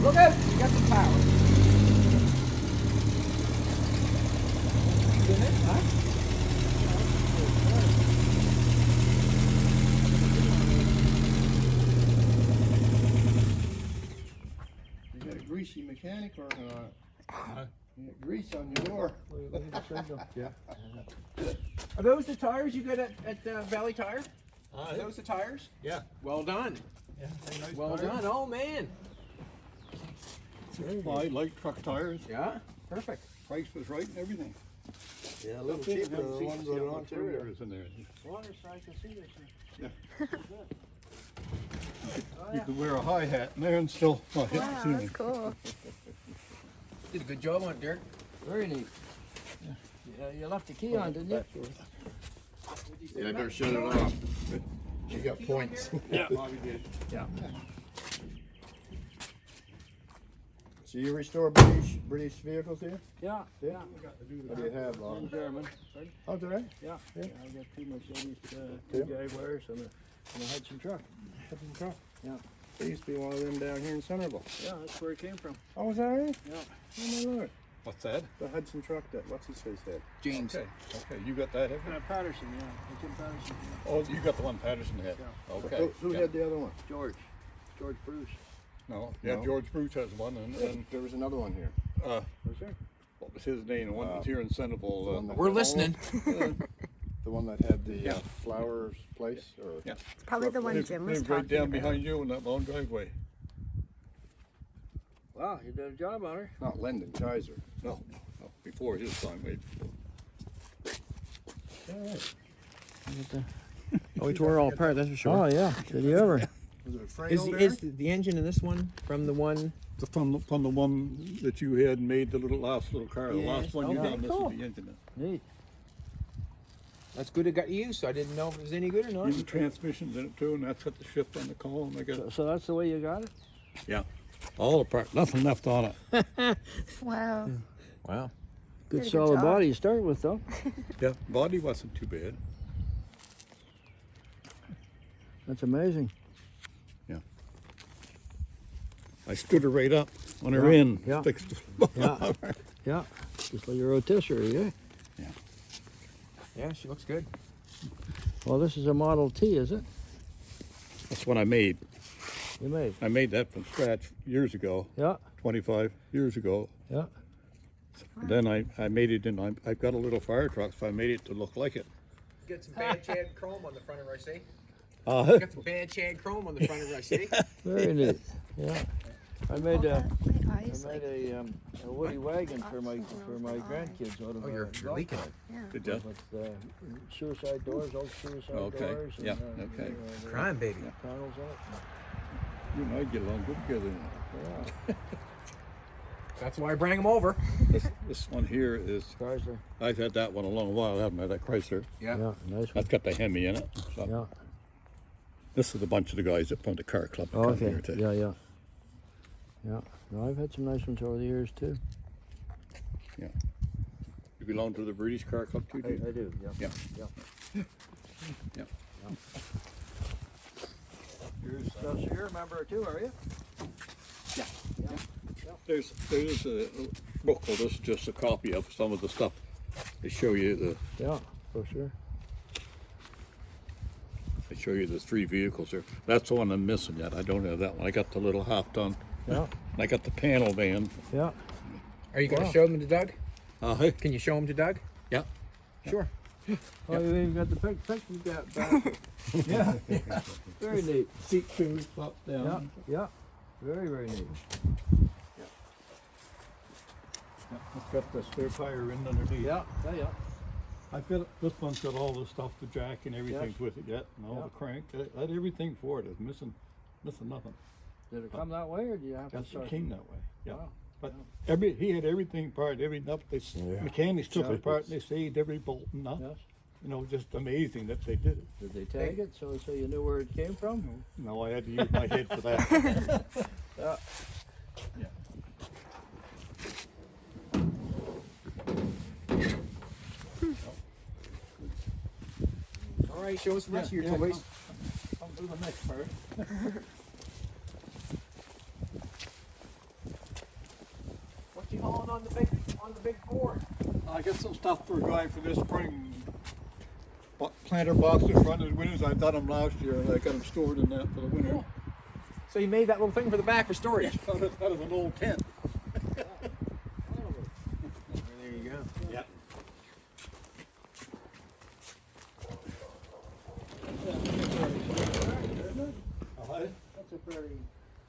Look out! You got some power. In it, huh? You got a greasy mechanic working on it. You got grease on your door. Yeah. Are those the tires you got at Valley Tire? Are Yeah. those the tires? Yeah. Well done. Yeah. Nice Well tire. done. Oh man. I like truck tires. Yeah. Perfect. Price was right and everything. Yeah, a little Nothing cheaper has than the ones seats that down are the on front Ontario. there is in there. Water so I can see this. You could wear a high hat in there and still not hit the Wow, ceiling. that's cool. Did a good job on it, Dirk. Very neat. Yeah, you left the key on, didn't you? Yeah, I better shut it off. You got points. Yeah, Bobby did. So you restore British vehicles here? Yeah. Yeah. What do you have, I'm Lon? German. Oh, do I? Yeah. I got 2 Mercedes, Two? 2 Jaguars, and a Hudson truck. Hudson truck? Yeah. There used to be one of them down here in Centerville. Yeah, that's where it came from. Oh, is that right? Yeah. Oh, my lord. What's that? The Hudson truck that, what's his face had? James. Okay, you got that, have you? Patterson, yeah. Jim Patterson. Oh, you got the one Patterson had? Okay. Who had the other one? George Bruce. No, yeah, No. George Bruce has one, and There was another one here. uh, Was there? what was his name? The one that's here in Centerville. one that We're had listening. The one that had the Yeah. flowers place, or? Yeah. Probably the one Lives Jim was right talking down about. behind you in that long driveway. Wow, you did a job on her. Not Lyndon, Kaiser. No, before his time, way before. Oh, we tore it all apart, that's for sure. Oh, yeah. Did you ever? Was it Frank Is, over is the engine in this one from the one? From the one that you had made, the last little car, the Yes, last one you okay, done, this cool. is the engine. Neat. That's good it got used, so I didn't know if it was any good or not. Even transmissions in it too, and that's got the shift on the column. I got So that's the way you got it? yeah, all apart, nothing left on it. Wow. Wow. Good Did a good solid job. body to start with, though. Yeah, body wasn't too bad. That's amazing. I stood her right up on her Yeah, end, yeah. fixed Yeah. Yeah. Just like a rotisserie, yeah? Yeah, she looks good. Well, this is a Model T, is it? That's what I made. You made? I made that from scratch years ago, Yeah. 25 years ago. Yeah. Then I made it, and I've got a little fire truck, so I made it to look like it. Got some bad Chad chrome on the front of her, see? Uh, Got some bad Chad chrome on the front of her, see? Very neat. Yeah. I made My I eyes, made like, a woody wagon for my grandkids out of Oh, you're golf leaking cart yeah. Did you? with suicide doors, old suicide Okay, doors. yeah, and, okay. Crime baby. Panels on it. You and I get along good together. Yeah. That's why I bring them over. This one here is, Chrysler. I've had that one a long while, haven't I? That Chrysler. Yeah. Yeah. Nice one. That's got the Hemi in it. So Yeah. this is a bunch of the guys that from the car club that come Okay. here too. Yeah. Yeah. Yeah. No, I've had some nice ones over the years too. You belong to the British car club too, do you? I do. Yeah. Yeah. Yeah. Yeah. So you're a member too, are you? There's a book, well, this is just a copy of some of the stuff. They show you Yeah, for sure. the 3 vehicles there. That's the one I'm missing yet. I don't have that one. I got the little half ton. Yeah. I got the panel van. Yeah. Are you going to Wow. show them to Doug? Uh-huh. Can you show them to Doug? Yeah. Sure. Oh, you even got the picture you got back. Yeah. Very neat. Seat two, flop down. Yeah. Yeah. Very, very neat. It's got the spare tire in underneath. Yeah. Yeah. Yeah. I feel this one's got all the stuff, the jack and everything Yes. with it yet, and all Yeah. the crank. I had everything for it. It's missing nothing. Did it come that way, or do you have to It start? came that way. Yeah. Wow. But he had everything apart, every nut. Mechanics took it apart and they saved every bolt and nut. Yes. You know, just amazing that they did it. Did they tag it so you knew where it came from? No, I had to use my head for that. Yeah. All right, show us the rest of your toys. to the next part. What you hauling on the big Ford? I got some stuff for a guy for this spring. Planter boxes, front and windows. I got them last year, and I got them stored in that for the winter. Cool. So you made that little thing for the back for storage. Out of an old tent. There you go. Yeah. That's a pretty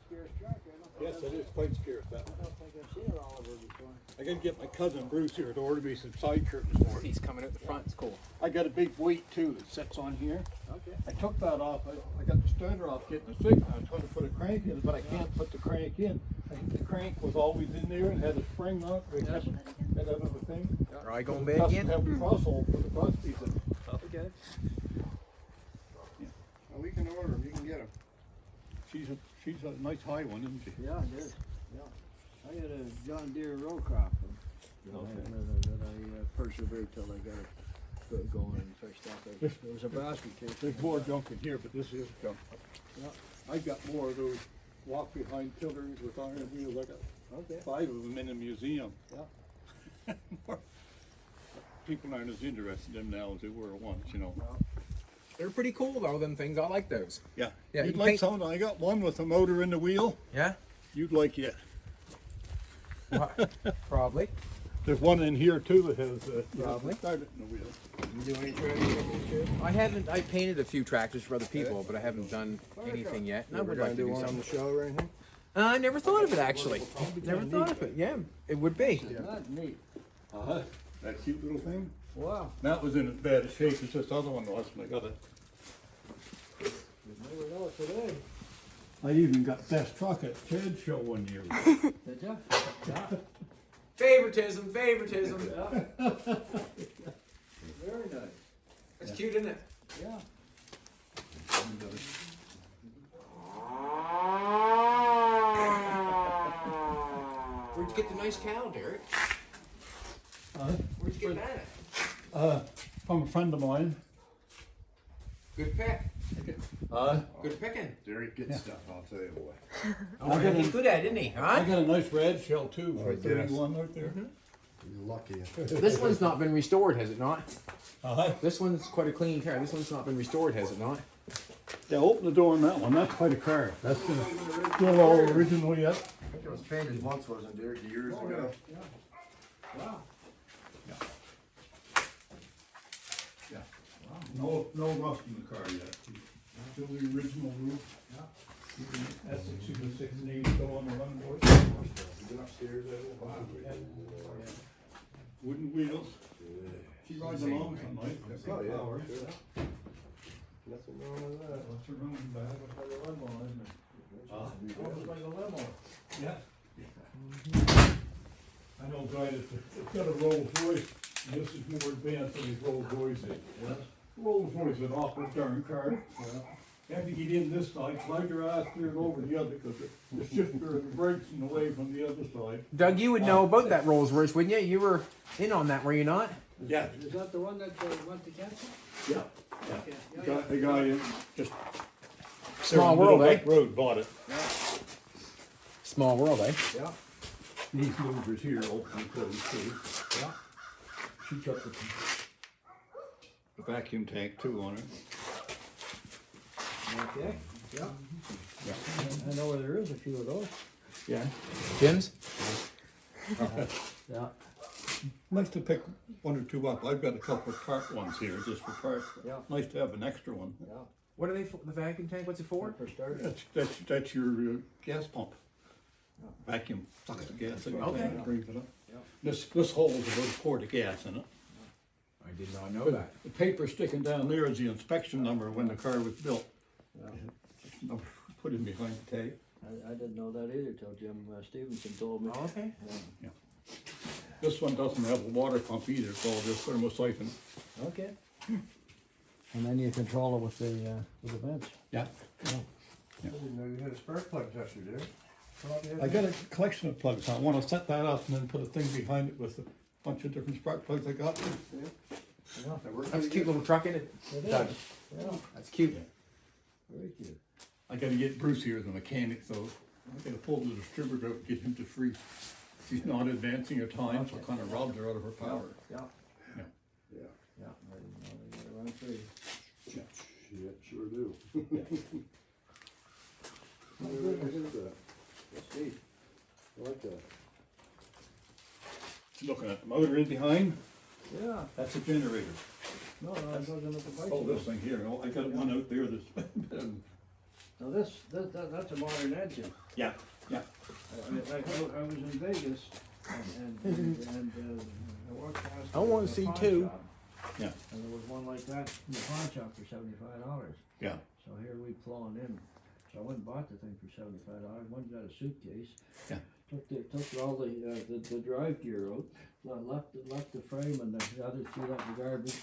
scarce truck. Yes, it is quite scarce. That I don't think I've seen it all over before. I got to get my cousin Bruce here to order me some side curtains for it. He's coming out the front. It's cool. I got a big weight too that sits on here. Okay. I took that off. I got the starter off getting the signal. I was trying to put a crank in, but I can't put the crank in. The crank was always in there and had a spring on it. Had that other thing. Are you going It back doesn't in? have a crosshole for the cross piece. Okay. Well, we can order them, you can get them. She's a nice high one, isn't she? Yeah, it is. Yeah. I had a John Deere row crop that I persevered till I got it going and fixed up. It was a basket case. There's more junk in here, but this is junk. Yeah. I got more of those walk behind tillers with iron wheels. I got Okay. 5 of them in a museum. Yeah. People aren't as interested in them now as they were once, you know. They're pretty cool though. Them things. I like those. Yeah. Yeah, You'd you like paint- some? I got one with a motor in the wheel. Yeah. You'd like it. Probably. There's one in here too that has Probably. started in the wheel. You do any tractors? I haven't. I painted a few tractors for other people, but I haven't done anything yet. And I would like to do something. show or anything? I never thought of it actually. Never thought of it. Yeah, it would be. Not neat. Uh-huh. That cute little thing. Wow. That was in as bad a shape as this other one was when I got it. You never know it today. I even got best truck at Ted's show one year. Did ya? Favoritism, favoritism. Very nice. That's cute, isn't it? Yeah. Where'd you get the nice cow, Derek? Where'd you get that? From a friend of mine. Good pick. Good picking. Derek gets stuff, I'll tell you what. Oh, he's good at it, isn't he? I Huh? got a nice red shell too for I guess. 31 right there. You're lucky. This one's not been restored, has it not? Uh-huh. This one's quite a clean car. This one's not been restored, has it not? Yeah, open the door on that one. That's quite a car. That's still all original yet. I think it was painted once, wasn't it, Derek, years ago? Wow. No rust in the car yet. Still the original roof. Essex, you can 6 and 8 still on the run board. You been upstairs, Wooden wheels. She rides along some night. Oh, yeah. Power. Nothing wrong with that. What's her running back? Like a limo, isn't it? Almost like a limo. Yeah. I know, guy, it's got a Rolls Royce, and this is more advanced than these Rolls Royces. Rolls Royce is an awful darn car. Have to get in this side, slide your ass clear over the other, because the shifter and the brakes in the way from the other side. Doug, you would know about that Rolls Royce, wouldn't you? You were in on that, were you not? Yeah. Is that the one that went to cancer? Yeah. Okay. Yeah, The guy just. Small there in world, eh? Middlebuck Road bought it. Small world, eh? yeah. These movers here open and close too. Yeah. She got the vacuum tank too on it. Okay. Yeah. I know where there is a few of those. Yeah. Jim's? Yeah. Nice to pick 1 or 2 up. I've got a couple of cart ones here just for parts. Yeah. Nice to have an extra one. Yeah. What are they for? The vacuum tank? What's it for? For starters. That's your gas pump. Vacuum sucks the gas in Okay. and brings it up. Yeah. This holds about a quart of gas in it. I did not know that. The paper sticking down there is the inspection number when the car was built. Yeah. It's number put in behind the tape. I didn't know that either till Jim Stevenson told me. Oh, okay. Yeah. This one doesn't have a water pump either, it's all just thermosiphon. Okay. And then you control it with the vents. Yeah. I didn't know you had a spark plug tester, Derek. I got a collection of plugs. I want to set that up and then put a thing behind it with a bunch of different spark plugs I got. That worked That's a pretty cute little truck, isn't it? It Doug. is. Yeah. That's cute. Very cute. I gotta get Bruce here as a mechanic, so I gotta pull the distributor out, get him to free. She's not advancing her time, so it kinda robs her out of her power. Yeah, Yeah. Yeah, yeah, I didn't know they got around three. shit, sure do. Oh, good, Look good. at that. That's neat. I like that. Looking at the motor in behind, Yeah, that's a generator. no, I was looking at the Oh, bicycle. this thing here, oh, I got one out there that's, Now that's a modern engine. yeah, yeah. I was in Vegas and I walked past. I wanna the see pawn two. shop, Yeah. And there was one like that in the pawn shop for $75. Yeah. So here we flown in. So I went and bought the thing for $75. Went and got a suitcase. Yeah. Took all the drive gear out. Left the frame and the other threw that in the garbage.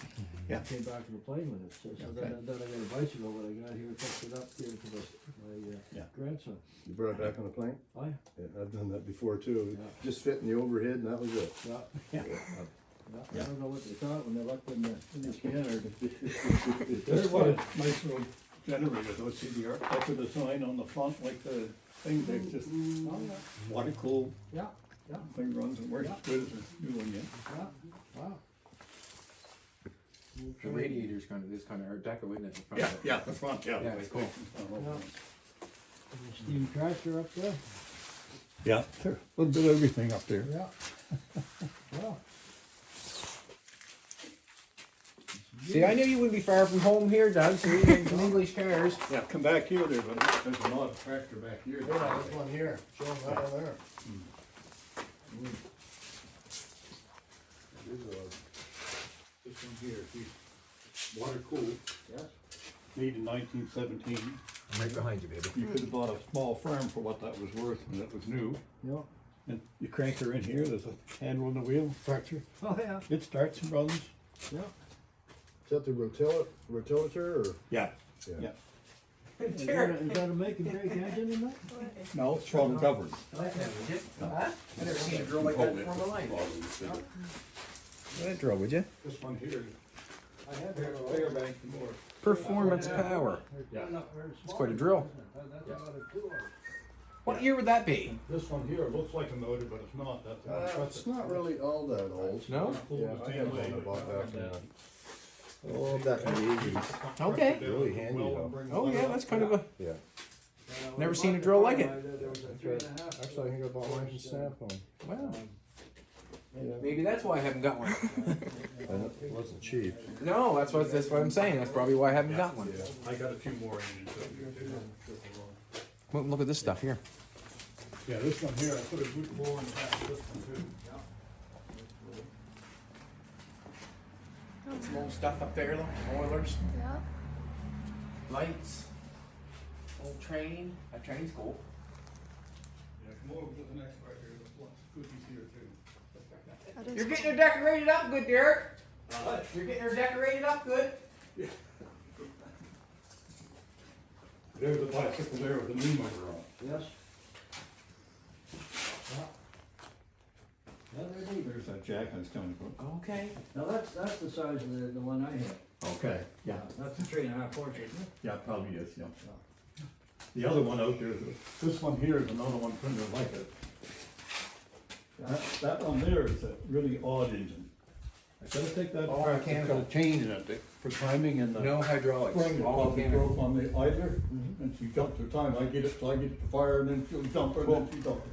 Yeah. Came back to the plane with it. So Okay. then I got a bicycle when I got here. Took it up here to my Yeah. grandson. You brought it back on the plane? Oh yeah. Yeah, I've done that before too. Yeah. Just fit in the overhead and that was it. Yeah. Yeah. I don't know what they thought when they looked in the scanner. There's one nice little generator, though, see the architecture design on the front, like the thing, they just Oh, yeah. water cooled, Yeah, yeah, thing runs and works Yeah. as good as a new one, yeah. yeah, wow. The radiator's kind of, this kind of Art Deco, isn't it? The front Yeah, of it? yeah, the front, yeah. Yeah, it's cool. Steam tractor up there? Yeah, a little bit of everything up there. Yeah. Wow. See, I knew you wouldn't be far from home here, Doug, so you get some English cars. Yeah, come back here, there's a lot of tractor back here. Yeah, this one here, show them that one there. This one here, see, water cooled, Yes. made in 1917. I'm right behind you, baby. You could have bought a small farm for what that was worth when it was new. Yeah. And you crank her in here, there's a handle on the wheel, tractor. Oh, yeah. It starts and runs. Yeah. Is that the rotilator or? Yeah. Yeah. Is that a make and break engine in that? No, it's throttle covered. Huh? I never seen a drill like that before in my life. That drill, would you? This one here, I have Fair bank and more. Performance power. Yeah. It's quite a drill. That's another 2 hours. What year would that be? This one here looks like a motor, but it's not. That's It's not really all that old. No? Yeah, I have one I bought back in the eighties. Okay. Really handy, though. Oh yeah, that's kind of a, Yeah. never seen a drill like it. There was a 3.5. Actually, I think I bought mine from Snap-on. Wow. Yeah. Maybe that's why I haven't got one. And it wasn't cheap. No, that's what I'm saying. That's probably why I haven't got one. I got a few more engines up here too. Well, look at this stuff here. Yeah, this one here, I put a good bore in the back of this one too. Some old stuff up there, look, boilers, Yeah. lights, old train. That train's cool. Yeah, come over to the next right here, there's lots of goodies here too. That is You're getting cool. her decorated up good, Derek. You're getting her decorated up good. There's a bicycle there with a new motor on. Yes. Yeah. Yeah, they're neat. There's that jack I was telling you about. Okay. Now that's the size of the one I had. Okay, yeah, That's a 3.5 horse, isn't it? yeah, probably is, yeah. The other one out there, this one here is another one printed like it. That one there is a really odd engine. I gotta take that All apart, it's got mechanical. a change in it for timing and the No hydraulics. spring All probably mechanical. broke on the idler, and she jumped her time, I get it, so I get it to fire, and then she'll jump her, and then she dump it.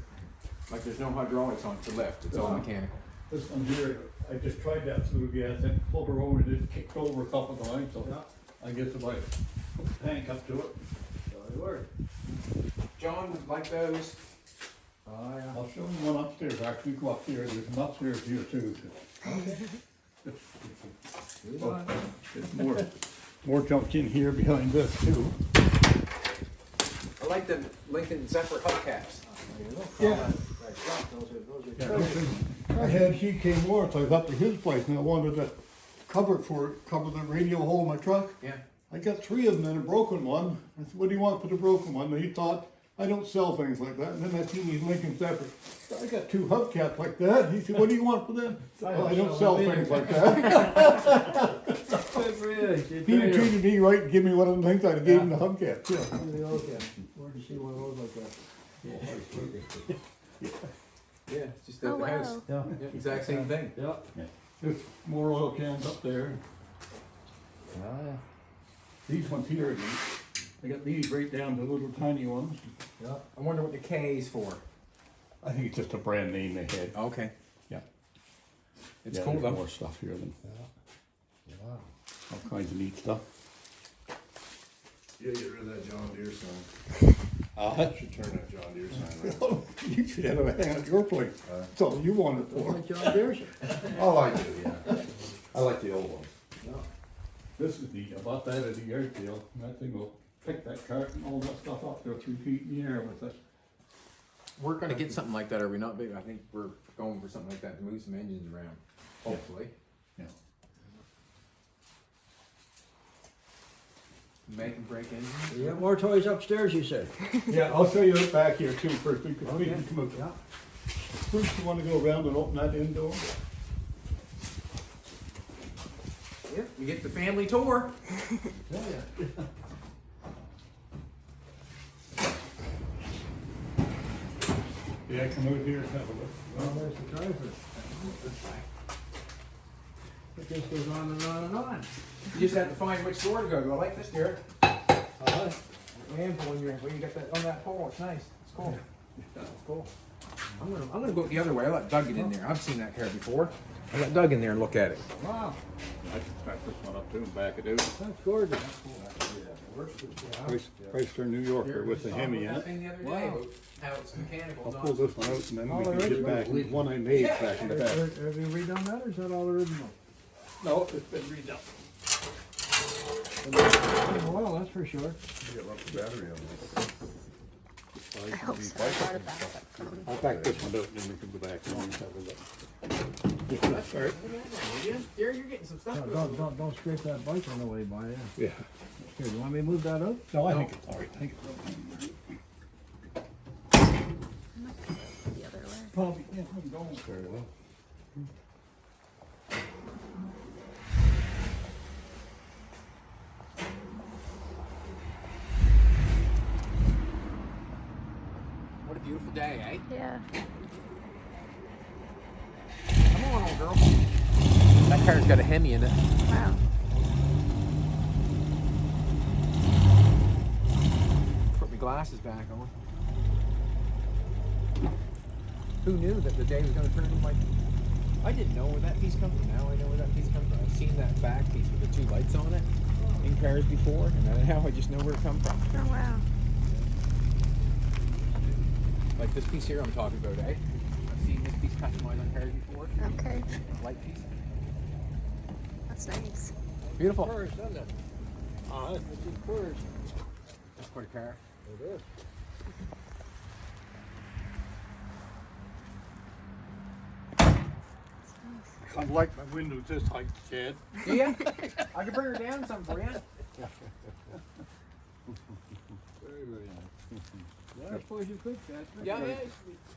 Like there's no hydraulics on it to lift. It's all Yeah. mechanical. This one here, I just tried that through gas, and pulled her over, and it kicked over a couple of times, so I guess if I put the tank up to it, So they work. John would like those. Oh, yeah. I'll show you one upstairs, actually, go up here, there's an upstairs here too. You know it. There's more jumped in here behind this too. I like the Lincoln Zephyr hubcaps. Yeah. Those are I had, he came north, I was up to his place, and I wanted to cover the radio hole in my truck. Yeah. I got 3 of them and a broken one. I said, what do you want for the broken one? And he thought, I don't sell things like that. And then I seen these Lincoln Zephyr. I got 2 hubcaps like that. He said, what do you want for them? I don't sell things like that. Good for you. He treated me right and gave me one of them things, I'd have gave him the hubcap, too. Where'd you see one of those like that? Yeah, it's just Oh, at the house. wow. Yeah, exact same thing. Yeah. There's more oil cans up there. Oh, yeah. These ones here, I got these right down to little tiny ones. Yeah. I wonder what the K is for. I think it's just a brand name they had. Okay. Yeah. It's Yeah, cool there's though. more stuff here than Wow. all kinds of neat stuff. You gotta get rid of that John Deere sign. Should turn that John Deere sign on. You should have it hang at your place. That's all you want it for. Like John Deere. Oh, I do, yeah. I like the old ones. This is neat, I bought that at the yard sale, and that thing will pick that cart and all that stuff up there 3 feet in the air with it. We're gonna get something like that, are we not? Big. I think we're going for something like that to move some engines around. Hopefully. Yeah. Make and break engines. You got more toys upstairs, you said? Yeah, I'll show you back here too first, we can come out. Yeah. First, you wanna go around and open that end door? Yep. We get the family tour. Yeah, come out here and have a look. Well, there's the driver. It just goes on and on and on. You just have to find which door to go to. I like this, Derek. Uh-huh. And when you got that on that pole, it's nice. It's cool. It's cool. I'm gonna go the other way. I let Doug get in there. I've seen that car before. I let Doug in there and look at it. Wow, I can back this one up too and back it out. that's gorgeous. Chrysler New Yorker with the Hemi in it. Thing the other day Wow. about how it's mechanical. I'll not- pull this one out and then All we can the get back, original? one I made back in the back. Have you redone that, or is that all original? No, it's been redone. Well, that's for sure. Get lots of battery on this. I hope so. I brought it back. I'll back this one out and then we can go back and have a look. That's all right. Derek, you're getting some stuff. Don't scrape that bike on the way by, yeah. Yeah. Here, you want me to move that up? No, I think it's all right. I think it's all right. The other way. Probably, yeah, I'm going. Very well. What a beautiful day, eh? Yeah. Come on, old girl. That car's got a Hemi in it. Wow. Put my glasses back on. Who knew that the day was going to turn into my... I didn't know where that piece comes from. Now I know where that piece comes from. I've seen that back piece with the 2 lights on it in cars before, and now I just know where it comes from. Oh, wow. Like this piece here I'm talking about, eh? I've seen this piece customized on cars before. Okay. Light piece. That's nice. Beautiful. Curs, doesn't it? It's just curs. That's quite a car. It is. I like my windows this height, Chad. Yeah? I can bring her down some for you. Very, very nice. Yeah, I suppose you could, Chad. Yeah, yeah.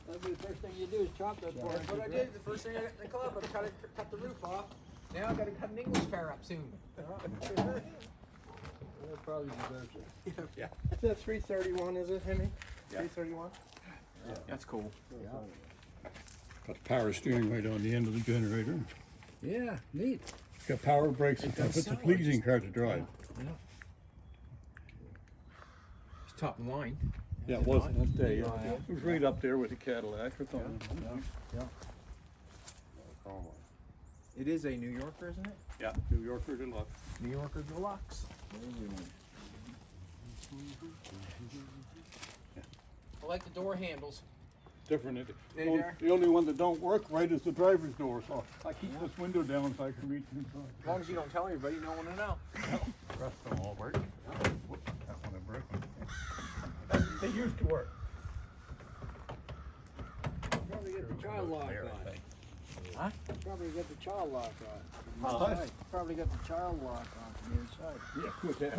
That'd be the first thing you do is chop that part. That's what I did. The first thing I got in the club, I cut the roof off. Now I got to cut an English car up soon. That probably deserves it. Is that 331, is it, Hemi? Yeah. 331? That's cool. Got the power steering right on the end of the generator. Yeah, neat. Got power brakes and stuff. It's a pleasing car to drive. It's top in line. Yeah, it wasn't that day. It was right up there with the Cadillac or something. It is a New Yorker, isn't it? Yeah, New Yorker Deluxe. New Yorker Deluxe. I like the door handles. Different. They are. The only one that don't work right is the driver's door, so I keep this window down so I can reach inside. As long as you don't tell anybody, no one will know. The rest of them all work. Whoop, that one I broke. They used to work. Probably get the child lock on. Huh? Probably get the child lock on. Huh? From the inside. Probably get the child lock on from the inside. Yeah, could that.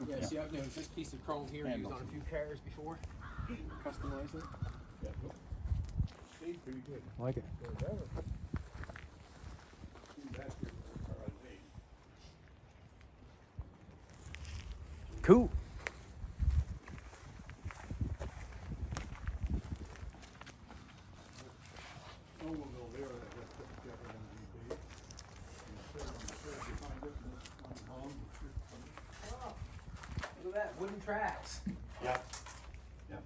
Yeah, see, I've noticed this piece of chrome here used on a few cars before. Customized it. Yeah, see, pretty good. I like it. Cool. Oh, we'll go there, I guess, put together on the DP. And sit on the shed behind it, and this one long, Look at that, wooden tracks. Yeah. Yeah.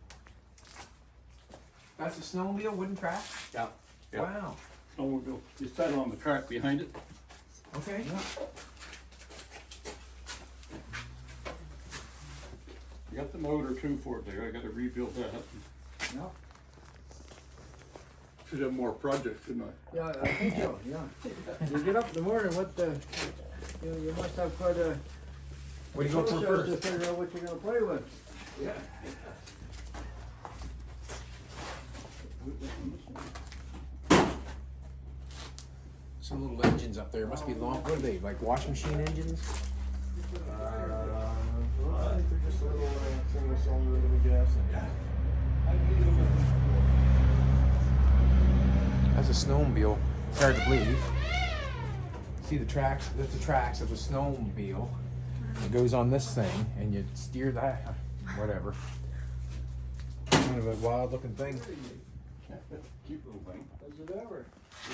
That's a snowmobile, wooden track? Yeah. Yeah. Wow. Snowmobile, you stand on the track behind it. Okay. You got the motor too for it there, I gotta rebuild that. Yeah. Should have more projects, shouldn't I? Yeah, I think so, yeah. You get up in the morning, you must have quite a What do you go for process first? to figure out what you're gonna play with. Yeah. Some little engines up there, must be long, what are they, like washing machine engines? I think they're just a little single cylinder, little gas. That's a snowmobile, it's hard to believe. See the tracks, that's the tracks of a snowmobile. It goes on this thing and you steer that, whatever. Kind of a wild looking thing. Cute little thing. Does it ever?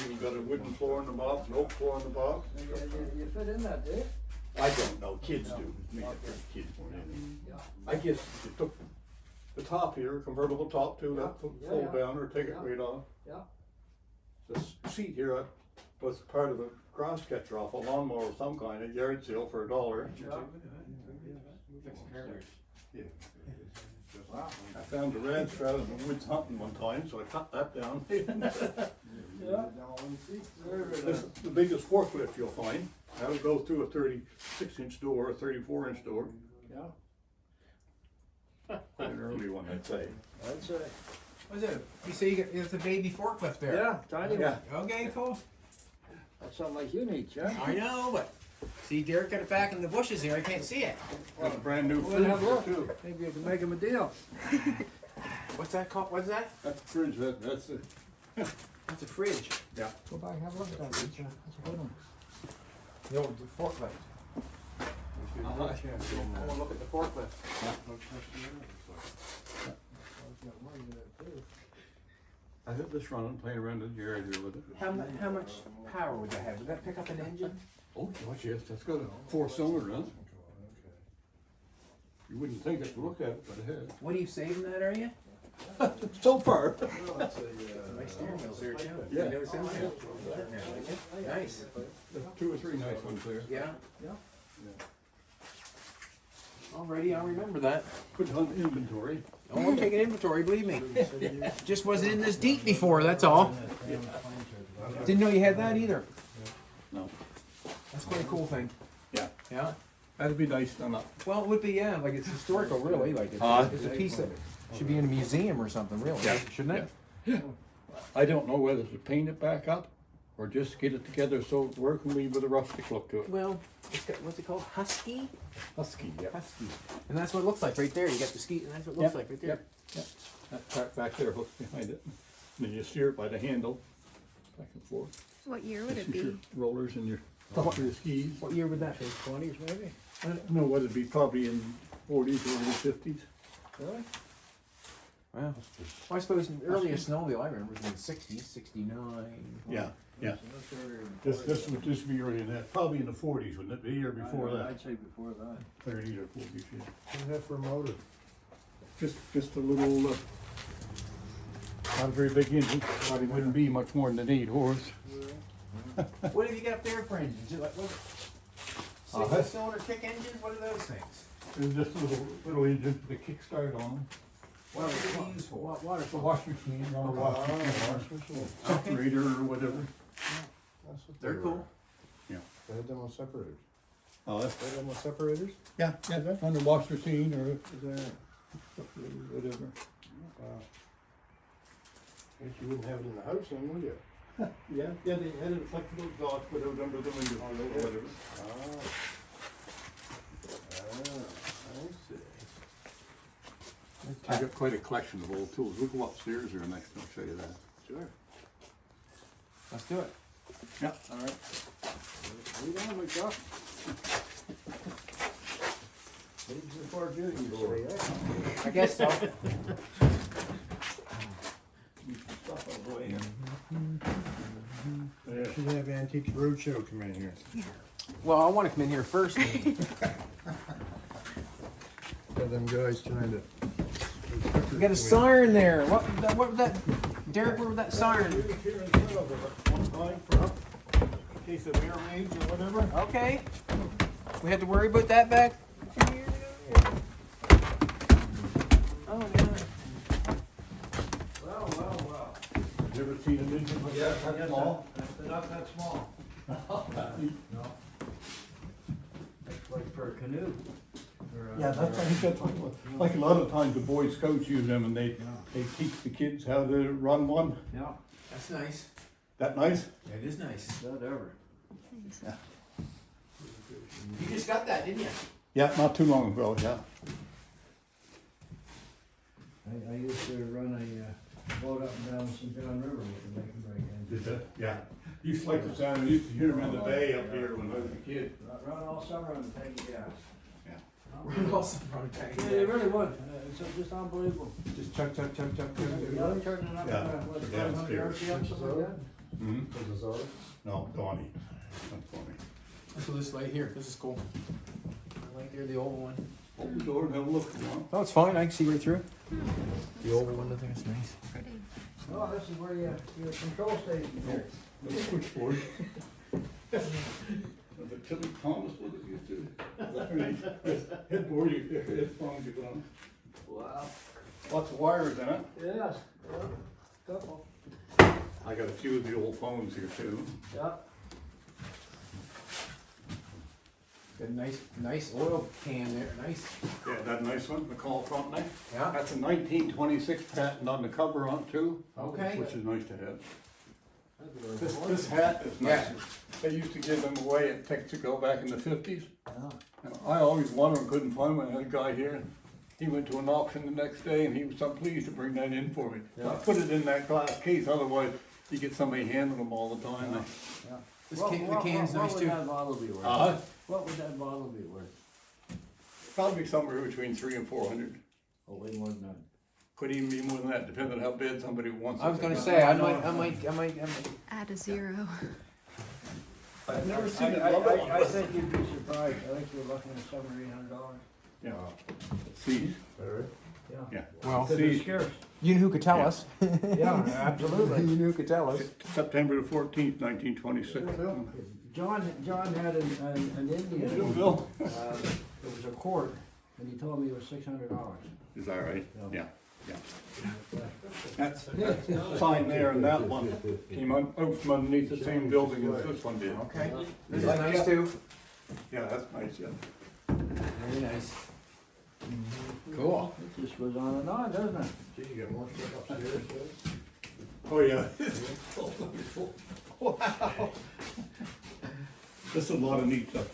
Even got a wooden floor in the box, an oak floor in the box. You fit in that, do you? I don't know, kids do, me, kids won't in. I guess you took the top here, convertible top too, that Yeah, fold yeah. down or take it Yeah. right off. Yeah. This seat here was part of a grass catcher off a lawnmower of some kind, a yard sale for $1. Yeah. Wow. I found a red shroud in the woods hunting one time, so I cut that down. Yeah. This is the biggest forklift you'll find. That'll go through a 36-inch door, a 34-inch door. Yeah. Quite an early one, I'd say. That's What's it? You say you got, it's a baby forklift there? yeah, tiny one. Yeah. Okay, cool. That's something like you need, yeah? I know, but see, Derek got it back in the bushes here. I can't see it. Got a brand new Well, fridge have a here look. too. Maybe you can make him a deal. What's that called? What's that? That's the fridge, that's it. That's a fridge. Yeah. Go back and have a look at that. That's a good one. The old forklift. I want to look at the forklift. I had this running, playing around in the yard here with it. How much power would that have? Would that pick up an engine? Oh, gosh, yes, that's got a 4-cylinder in it. You wouldn't think it to look at it, but it has. What are you saving that, are you? So far. My steering wheel's there too. Yeah. You notice that? Nice. There's 2 or 3 nice ones there. Yeah. Yeah. Alrighty, I'll remember that. Put it on inventory. Oh, I'm taking inventory, believe me. Just wasn't in this deep before, that's all. Didn't know you had that either. No. That's quite a cool thing. Yeah. Yeah? That'd be nice done up. Well, it would be, yeah, like it's historical, really, like it's a piece that should be in a museum or something, really, Yeah. shouldn't it? Yeah. I don't know whether to paint it back up or just get it together so it works and leave with a rustic look to it. Well, it's got, what's it called? Husky? Husky, yeah. Husky. And that's what it looks like right there. You got the ski, and that's what it looks like right there. Yep, yep. That part back there hooks behind it. And then you steer it by the handle, back and forth. What year would This it is your be? rollers and your top for your skis. What year would that be? 20s maybe? I don't know whether it'd be probably in 40s or early 50s. Really? Wow. Well, I suppose the earliest snowmobile I remember was in the 60s, 69. Yeah, yeah. This would just be early in that, probably in the 40s, wouldn't it be, or before that? I'd say before that. 30s or 40s, yeah. What's that for a motor? Just a little, not a very big engine, probably wouldn't be much more than 8 horse. What have you got up there for engines? Like, what? Single cylinder kick engines? What are those things? It's just a little engine with a kickstart on them. What are they used for? Water It's a wash machine, or a wash machine, separator or whatever. That's what They're they cool. They had them on separators. Oh, They had them on separators? yeah, on the wash machine or whatever. Wow. Guess you wouldn't have it in the house then, would you? Yeah, they had a flexible exhaust put out under the window or whatever. I see. I got quite a collection of old tools. We'll go upstairs here next and I'll show you that. Sure. Let's do it. Yeah, all right. We don't make up. Age before beauty, you say, eh? I guess so. Stuff away. They should have Antiques Roadshow come in here. Well, I want to come in here first. Got them guys trying to. We got a siren there. What was that? Derek, where was that siren? Here in front of it, one time for in case of air raids or whatever. Okay. We had to worry about that back. Oh, yeah. Well. You ever seen an engine like that small? Not that small. No. That's like for a canoe. Yeah, I think that's like a lot of times the Boy Scouts use them and they teach the kids how to run one. Yeah, That's nice. That nice? Yeah, it is nice. not ever. You just got that, didn't you? Yeah, not too long ago, yeah. I used to run a boat up and down the St. John River with the Macon break in. Did that? Yeah. Used to like the sound, I used to hear them in the bay up here when I was a kid. Run all summer on the tank of gas. We're also probably Yeah, they really would. It's just unbelievable. Just chug. Yeah, turning it up Yeah, to what, for 500 downstairs. RPM, something like that? Mm-hmm. No, Donnie. That's funny. So this light here, this is cool. The light there, the old one. Open the door and have a look if you want. Oh, it's fine. I can see right through. The old one, I think it's nice. Oh, this is where your control station is. The switchboard. The Tilly Thomas was it used to? Headboard, headphones you put on. Wow. Lots of wires in it. Yes, couple. I got a few of the old phones here too. Yeah. Got a nice oil can there. Nice. Yeah, that nice one, McCall front neck. Yeah. That's a 1926 patent on the cover on too. Okay. Which is nice to have. This, This hat is nice. Yeah. They used to give them away at Texaco back in the 50s. yeah. And I always wanted and couldn't find one. I had a guy here. He went to an auction the next day and he was so pleased to bring that in for me. So I put it in that glass case, otherwise you get somebody handling them all the time. This can, the can's nice What too. would that bottle be worth? What would that bottle be worth? Probably somewhere between 300 and 400. Oh, way more than that. Could even be more than that, depending on how bad somebody wants it. I was gonna say, I might. Add a 0. I've never seen I another one. I think you'd be surprised. I think you're looking at $700 or $800. Yeah. See, Yeah. yeah. Well, Because they're See, scarce. you know who could tell us? Yeah, absolutely. You knew who could tell us. September the 14th, 1926. John had an Indian. Bill? It was a quart, and he told me it was $600. Is that right? Yeah, yeah. That's sign there and that one came out from underneath the same building as this one did. Okay. This is nice too. Yeah, that's nice, yeah. Very nice. Cool. It just goes on and on, doesn't it? Oh, yeah. Wow. This is a lot of neat stuff.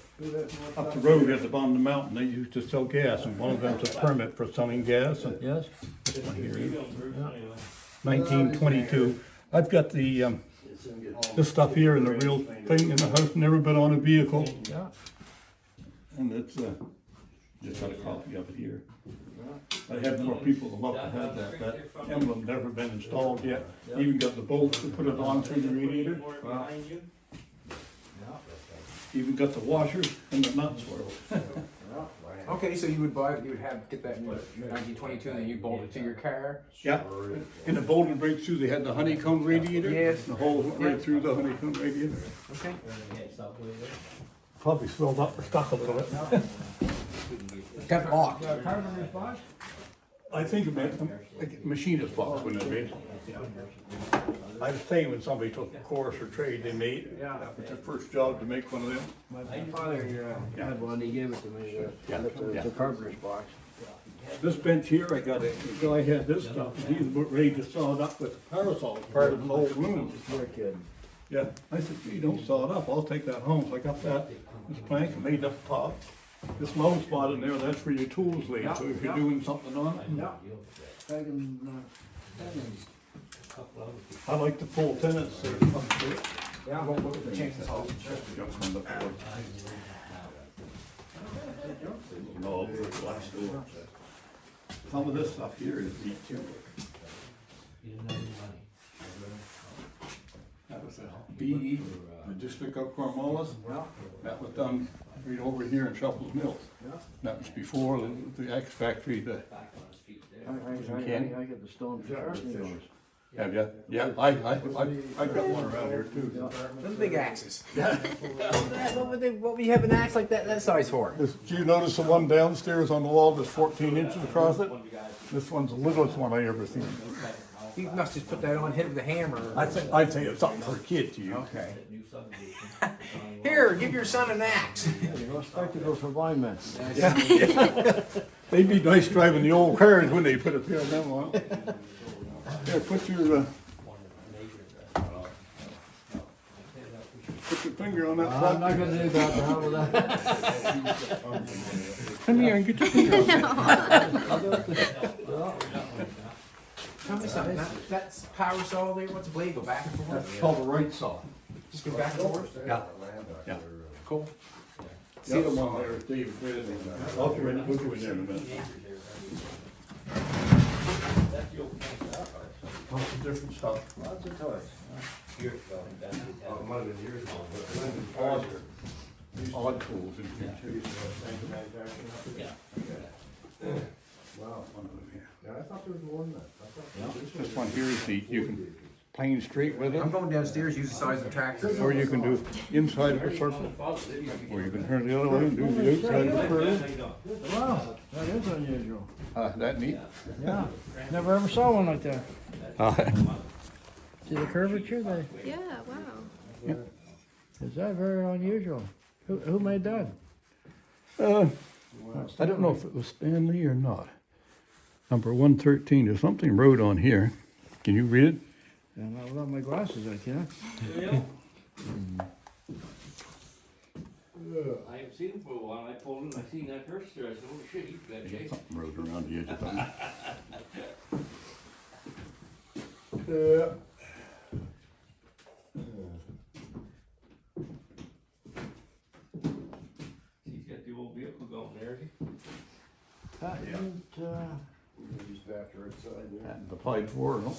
Up the road at the bottom of the mountain, they used to sell gas, and one of them's a permit for selling gas, and Yes. this one here is 1922. I've got the, this stuff here and the real thing in the house, never been on a vehicle, Yeah. and it's, just got a copy of it here. I had more people that love to have that, emblem never been installed yet. Even got the bolts to put it on through the radiator. Wow. Even got the washers and the nuts for it. Okay, so you would get that in 1922, and then you bolt it to your car. Yeah, in the bolted right through, they had the honeycomb radiator. Yes. The hole went right through the honeycomb radiator. Okay. Probably swelled up or stuck a little bit. Got locked. Carbon response? I think it meant, like, machinist box wouldn't it be? I was saying when somebody took a course or trade, they made, that was their first job to make one of them. My father had one, he gave it to me, it's a carpenter's box. This bench here, I got it, the guy had this stuff, and he was about ready to saw it up with parasols, part of the whole room. You're kidding. Yeah, I said, gee, don't saw it up, I'll take that home, so I got that, this plank, and made up top. This low spot in there, that's where your tools lay, so if you're doing something on it. Yeah. Taking, I like the full tenants, they're fun to do. yeah. The chainsaw. Jump from the floor. No, it's last year. Some of this stuff here is deep too. That was a BE, the district of Cornwallis. That was done right over here in Shuffles Mills. That was before the X factory, the, I get the stone for sharpening those. have ya? Yeah, I got one around here too. Those big axes. What would you have an axe like that size for? Do you notice the one downstairs on the wall that's 14 inches across it? This one's the littlest one I ever seen. You must just put that on, hit it with a hammer. I'd say it's something for a kid to use. Okay. Here, give your son an axe. Those spectacles for blind men. They'd be nice driving the old cars when they put a pair of them on. Here, put your finger on that I'm button. not gonna do that, how about that? Come here and get your finger on it. Tell me something, that's power saw there, what's the blade, go back and That's forth? called a right saw. Just go back and forth? Yeah. Yeah. Cool. The other one there is David Bridges. I'll go in there in a minute. Lots of different stuff. Lots of toys. Oh, it might have been years ago, but Odd tools in here too. wow. One of them here. Yeah, I thought there was more than that. I thought This one here is neat. You can plane straight with it, I'm going downstairs, use the size of a tractor. or you can do inside of a circle, or you can turn the other way and do the outside of the curve. Wow, that is unusual. That neat? Yeah, never ever saw one like that. See the curvature there? Yeah, wow. Is that very unusual? Who made that? I don't know if it was Stanley or not. Number 113, there's something wrote on here. Can you read it? And without my glasses, I can't. I haven't seen him for a while. I pulled him. I seen that first there. I said, "Oh shit, he's got shape." Something wrote around the edge of it. He's got the old vehicle going there. Patent, we used after outside there. Patent applied for, no?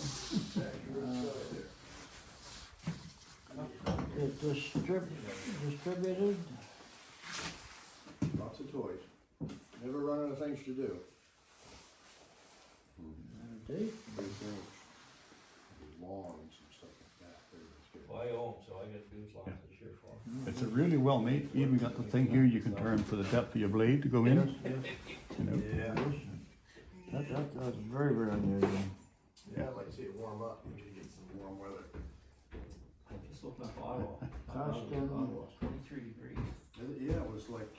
it distributed, Lots of toys. Never run out of things to do. date? Big things. Lawns and stuff like that. Well, I own him, so I got to do his lots this year for him. It's a really well made, even got the thing here you can turn for the depth of your blade to go in. You know? Yeah. That's very, very unusual. Yeah, I'd like to see it warm up, we should get some warm weather. I just looked up Ottawa. Costume. Ottawa's 23 degrees. Yeah, it was like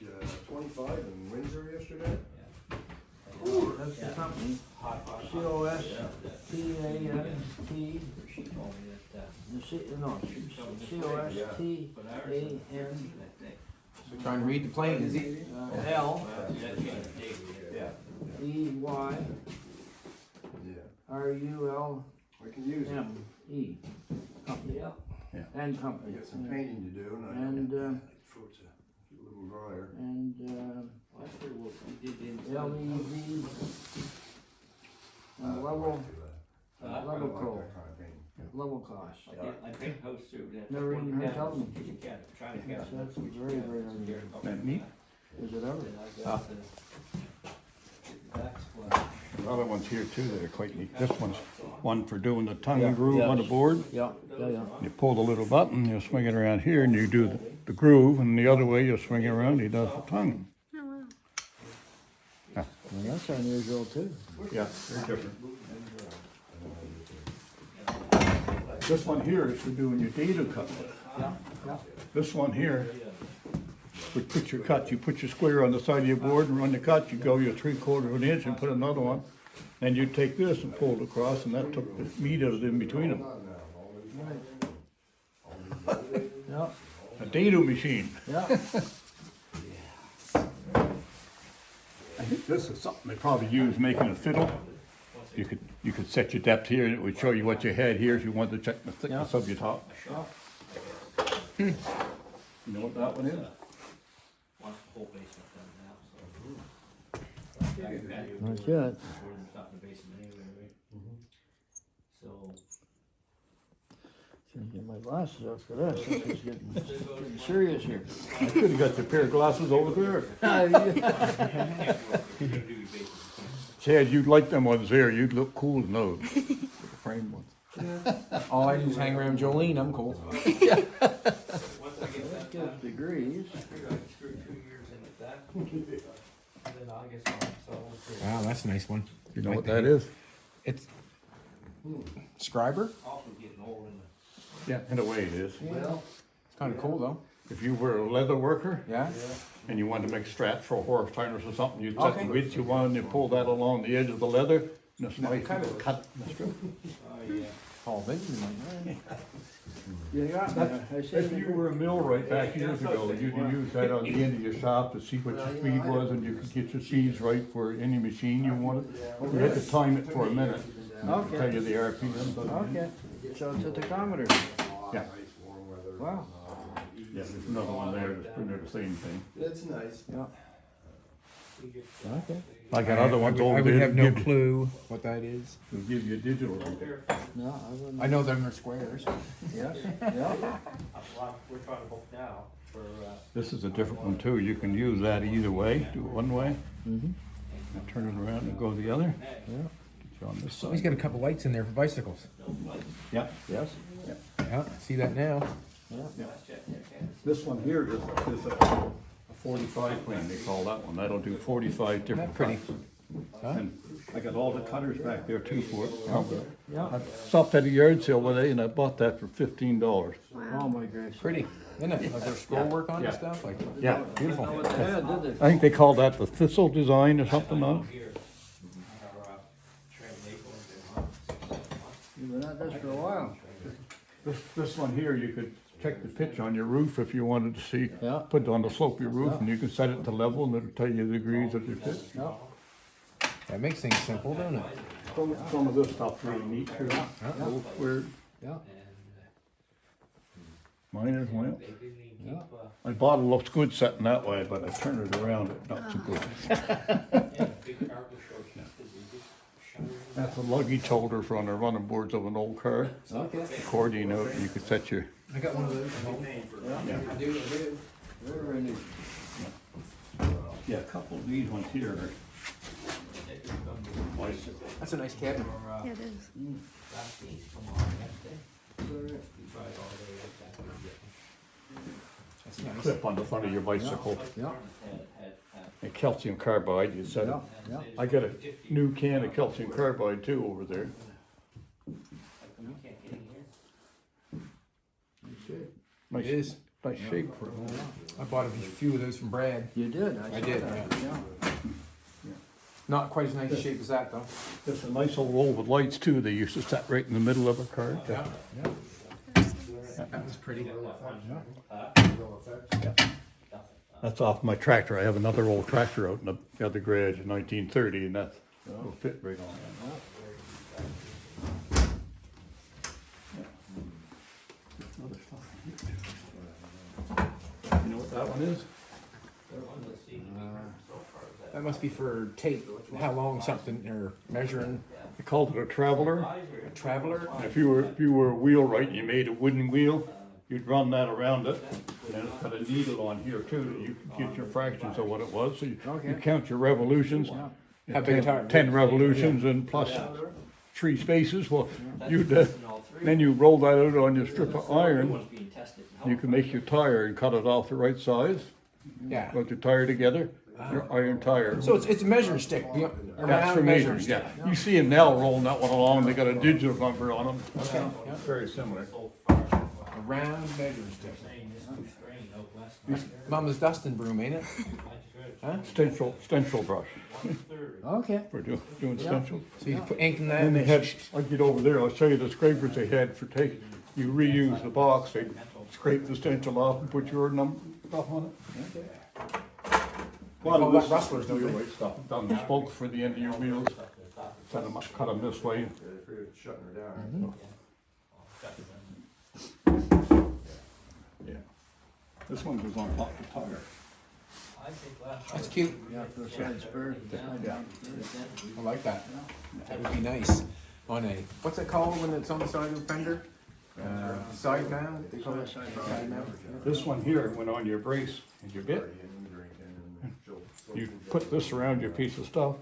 25 in Windsor yesterday. That's the company, Hot. C-O-S-T-A-N-T, She told me that. C-O-S-T-A-N, But I heard something that thing. Trying to read the plane, is he? L, That changed the day. Yeah. E-Y, Yeah. R-U-L-M-E, I can use it. company, Yeah. and I company. got some painting to do and I And, before it's a little drier. and, Well, that's pretty well. We did the L-E-V, and level coat, level cost. I paint house too. That Never even heard tell them. You can't try to That's get very, very unusual. That neat? Is it ever? The other ones here too that are quite neat. This one's one for doing the tongue and groove on the board. Yeah. You pull the little button, you swing it around here and you do the groove, and the other way you swing it around, he does the tongue. Oh, wow. Well, that's unusual too. Yeah, very different. This one here is for doing your dado cut. This one here, would put your cut, you put your square on the side of your board and run the cut, you go your 3/4 of an inch and put another one. And you take this and pull it across, and that took the meat out of in between them. Yeah, A dado machine. yeah. I think this is something they probably use making a fiddle. You could set your depth here, and it would show you what you had here if you wanted to check the thickness of your top. You know what that one is? Wants the whole basement done now, so. Not yet. Stop in the basement anyway, right? So. Should get my glasses out for this. This is getting serious here. You could have got your pair of glasses over there. Chad, you'd like them ones there, you'd look cool in those. The frame ones. All I do is hang around Jolene, I'm cool. Once I get that done, Get degrees. I figure I can screw 2 years in with that. And then I guess I'll Wow, that's a nice one. You know what that is? It's Scriber. also getting old in Yeah, in a way it is. Well, It's kind of cool though. If you were a leather worker Yeah. and you wanted to make straps for horse tires or something, you'd set the Okay. width you wanted, and you pull that along the edge of the leather, and this knife cut would it. cut the strip. Oh, yeah. Paul Benjamin, like, you got me. I see If you were a millwright back years ago, you'd use that on the end of your shop to see what your speed was, and you could get your speeds right for any machine you wanted. You had to time it for a minute, and it would tell you the RPM. but- Okay, so it's a tachometer. Yeah, Wow. yeah, there's another one there that's pretty near the same thing. That's nice. Yeah. Okay. Like that other one's I over would there, have no give, clue what that is. will give you a digital reader. No, I wouldn't. I know them are squares. Yes, yeah. We're trying to book now for, This is a different one too, you can use that either way, do it one way, Mm-hmm. and turn it around and go the other. Yeah. Get you on this He's side. got a couple lights in there for bicycles. Yeah, Yes. Yeah, see that now. this one here is a 45 plane, they call that one, that'll do 45 different Pretty. cuts. Huh? And I got all the cutters back there too for it. Yeah. I stopped at a yard sale one day and I bought that for $15. Oh, my grace. Pretty, isn't it? Like there's scroll work on it and Yeah. stuff, like, Yeah, Know beautiful. what they had, did I think they call that the thistle design or something on it. here. Our, train Maple has been on 6 months. they? You've been at this for a while. This one here, you could check the pitch on your roof if you wanted to see. Yeah. Put it on the slope of your roof and you can set it to level and it'll tell you the degrees of your pitch. Yeah. That makes things simple, doesn't it? Some of this stuff's really neat too. Little squares. Yeah. Mine is well. They didn't even keep, My bottle looks good setting that way, but I turn it around, it's not so good. big cargo shorts, because they just shut her in. That's a luggage holder for on the running boards of an old car. Okay. Accordion out, and you could set your, I got one of those at home. yeah. I do. Very neat. Yeah, a couple of these ones here are bicycle. That's a nice cabinet. Yeah, it is. Last days come on next day. Very We ride all day like that. That's nice. Clip on the front of your bicycle. Yeah. And calcium carbide, you set it. Yeah, yeah. I got a new can of calcium carbide too over there. We can't get in here. Nice, It is. nice shape for it. I bought a few of those from Brad. You did? I saw did, that. yeah. Not quite as nice a shape as that though. There's a nice old roll with lights too, they used to set right in the middle of a car. Yeah. That was pretty. That's off my tractor, I have another old tractor out in the other garage in 1930, and that will fit right on that. You know what that one is? That must be for tape, how long something, or measuring. They called it a traveler. A traveler? If you were a wheelwright and you made a wooden wheel, you'd run that around it. And it's got a needle on here too, that you could get your fractions of what it was, so you Okay. count your revolutions. How big a tire? 10 revolutions and plus 3 spaces, well, then you roll that out on your strip of iron, you can make your tire and cut it off the right size, Yeah. put your tire together, your iron tire. So it's a measuring stick, a That's for round measuring measuring, stick. yeah. You see them now rolling that one along, they got a digital number on them. Okay, yeah. Very similar. A round measuring stick. Mama's dusting broom, ain't it? Huh? Stencil brush Okay. for doing stencils. So you put ink in that? Then they had, I'll get over there, I'll show you the scrapers they had for take, you reuse the box, they scrape the stencil off and put your number stuff on it. A lot call of that this rustlers, don't they? wheelweight stuff, done the spokes for the end of your wheels, cut them this way. Shutting her down. Yeah. This one goes on top of the tire. That's cute. Yeah, for a side spur. Side down. I like that. That would be nice on a, what's it called when it's on the side of the fender? Side mount? They call it side mount. This one here went on your brace and your bit. You put this around your piece of stuff,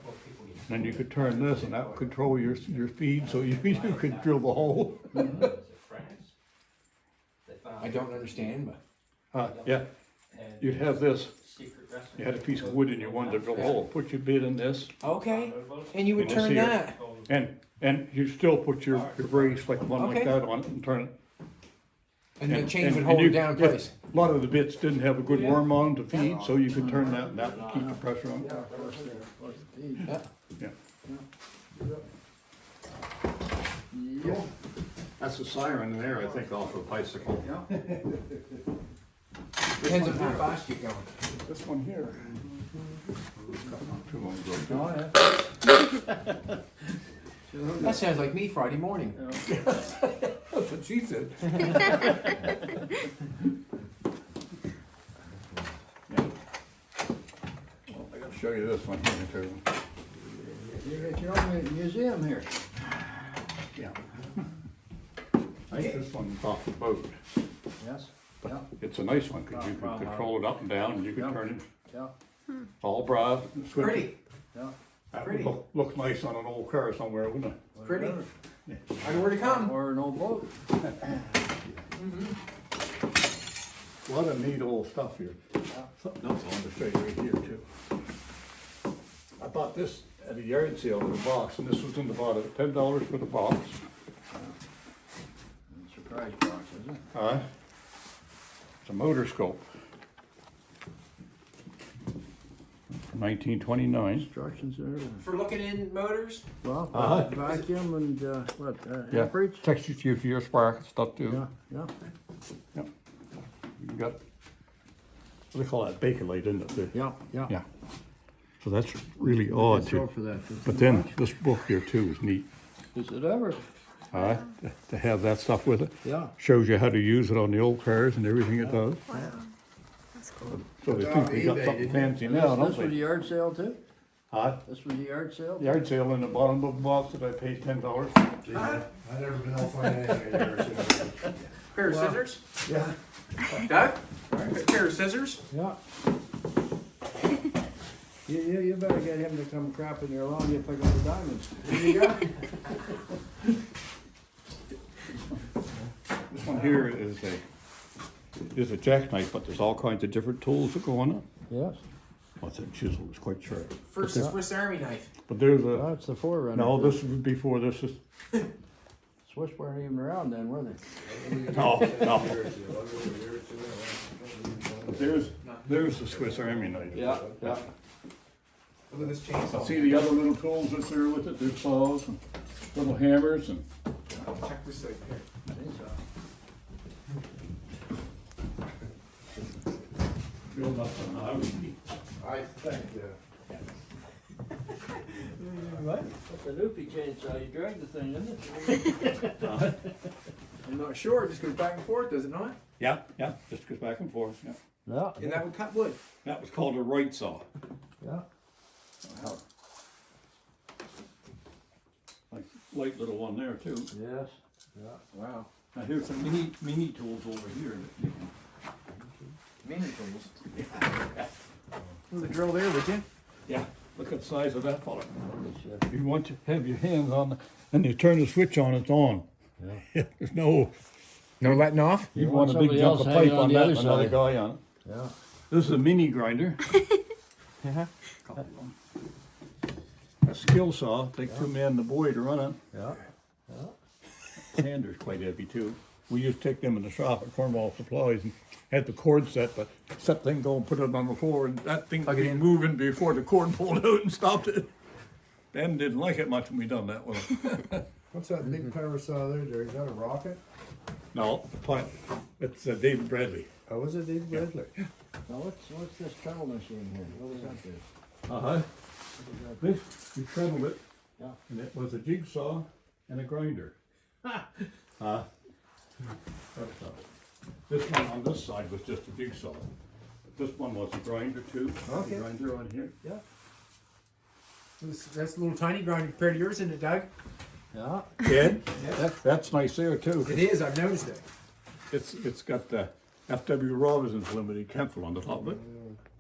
then you could turn this and that would control your speed, so you could drill the hole. I don't understand, but Yeah, you'd have this, you had a piece of wood and you wanted to drill a hole, put your bit in this, okay. And you would And this turn here. that, and you still put your brace like one like Okay. that on it and turn it. and the chain would and hold you- it down in yeah, place. A lot of the bits didn't have a good worm on to feed, so you could turn that and that would keep the pressure on. Yeah. Yeah. Yeah. That's a siren there, I think, off a bicycle. Depends on how fast you go. This one here. Too long ago. Oh, yeah. That sounds like me Friday morning. That's what she said. Well, I gotta show you this one here too. You got your own museum here. Yeah. I think this one's off the boat. Yes, yeah, It's a nice one, cause you can control it up and down, and you can Yeah. turn it yeah, all broad. and swift. Pretty, yeah. That would pretty. look nice on an old car somewhere, wouldn't it? pretty. Whatever. I know where to come. Or an old boat. A lot of neat old stuff here. Something else I want to show you right here too. I bought this at a yard sale in a box, and this was in the bottom, $10 for the box. Surprise box, isn't it? It's a motor scope. 1929. Instructions there. For looking in motors, Well, Uh-huh. vacuum and, what, Yeah, amperage? text you for your spark and stuff too. Yeah, yeah, You got, what do they call that, Bakelite, isn't it? The- yeah, yeah. Yeah. So that's really odd Go too. for that. But then this book here too is neat. Is it ever? To have that stuff with it. Yeah. Shows you how to use it on the old cars and everything it does. Wow, that's cool. So they think they got something fancy now, This don't was the they? yard sale too? Huh? This was the yard sale? Yard sale in the bottom of the box that I paid $10. Gee, I've never been able to find anything there. pair of scissors. Yeah. Doug, pair of scissors. Yeah. You better get him to come crap in your lawn, you pick up the diamonds. There you go. This one here is a jackknife, but there's all kinds of different tools that go on it. Yes. What's that chisel? It's quite sharp. First Swiss Army knife. But there's a, That's the forerunner. no, this was before this is, Swiss weren't even around then, were they? no. There's the Swiss Army knife. Yeah. Look at this chainsaw. See the other little tools that's there with it? There's saws and little hammers and. Check this out here. Build up on how I think, What? That's a loopy chainsaw, you drag the thing, isn't it? I'm not sure. It just goes back and forth, does it not? Yeah, just goes back and forth, yeah. Yeah. And that would cut wood. That was called a right saw. Yeah. Like light little one there too. Yes. Yeah. Wow. Now here's some mini tools over here. that you can- Mini tools. With a drill there, would you? Yeah, look at the size of that fella. If you want to have your hands on, and you turn the switch on, it's on. Yeah. There's no, No letting off? you want want a big somebody junk else of hanging pipe on on the that, other and another side. guy on it. Yeah. This is a mini grinder. Uh-huh. Couple of them. A skill saw, take 2 men and a boy to run it. Yeah. Sander's quite heavy too. We used to take them in the shop at Cornwall Supplies and had the cord set, but set thing go and put it on the floor, and that thing was moving before the cord pulled out and stopped it. Ben didn't like it much when we done that with him. what's that big power saw there? Is that a rocket? No, it's David Bradley. Oh, was it Dave Bradley? Now what's this treadle machine here? What does that do? Uh-huh. This, you treadled it, Yeah. and it was a jigsaw and a grinder. This one on this side was just a jigsaw. this one was a grinder too. Okay. The grinder on here. Yeah. That's a little tiny grinder compared to yours, isn't it, Doug? Yeah. Ed, Yes. that's nice there too. It is, I've noticed it. It's got the F.W. Robinson's Limited Chemical on the top of it.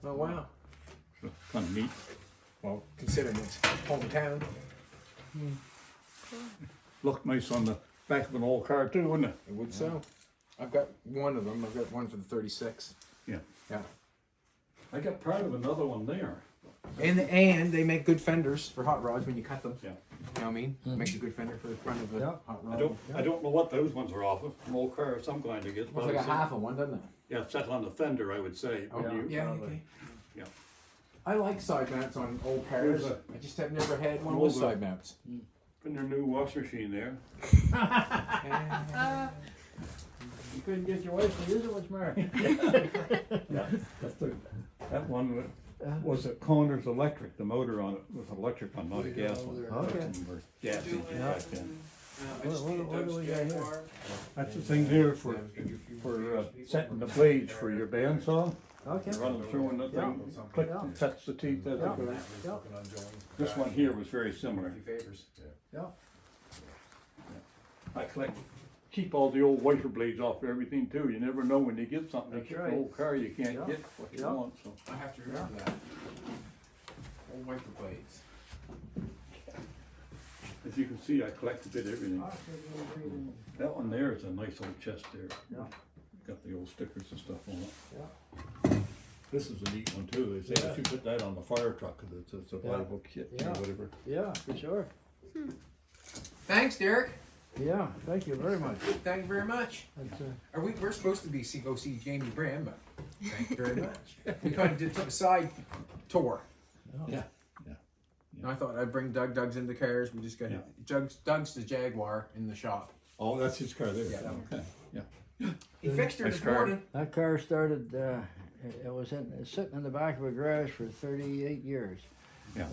Oh, wow. So kind of neat. Well, considering it's hometown. Looked nice on the back of an old car too, wouldn't it? It would so. I've got one of them. I've got one for the 36. Yeah. Yeah. I got part of another one there. And they make good fenders for hot rods when you cut them. Yeah. You know what I mean? Makes a good fender for the front of the Yeah. hot rod. I don't know what those ones are off of. An old car or some kind to get. Looks like a half of one, doesn't it? Yeah, set on the fender, I would say. Oh, wouldn't you? yeah, okay. Yeah. I like side mounts on old cars. There's I just have never had one an with old, side mounts. In their new wash machine there. You couldn't get your wife to use it, what's the matter? Yeah. That one was a Connors electric. The motor on it was electric one, not a gas one. Okay. Some were gassy back then. What do we got here? That's the thing there for setting the blades for your bandsaw. Okay. You run them through and the thing clicks and sets the teeth as it Yeah. goes. Yeah. This one here was very similar. Yeah. I keep all the old wiper blades off everything too. You never know when you get something. That's You get right. an old car, you can't Yeah. get what you Yeah. want, so. I have to remember that. Old wiper blades. As you can see, I collect a bit of everything. That one there is a nice old chest there. Yeah. Got the old stickers and stuff on it. Yeah. This is a neat one too. They say if you put that on the fire truck, it's a valuable kit or Yeah. whatever. Yeah, for sure. Thanks, Derek. Yeah, thank you very much. Thank you very much. That's, We're supposed to be go see Jamie Brand, but thank you very much. We kind of took a side tour. Yeah. And I thought I'd bring Doug. Doug's into cars. We just got Yeah. Doug's the Jaguar in the shop. Oh, that's his car there. Yeah. Okay. Yeah. He fixed her Nice this car. morning. that car started, it was sitting in the back of a garage for 38 years. Yeah.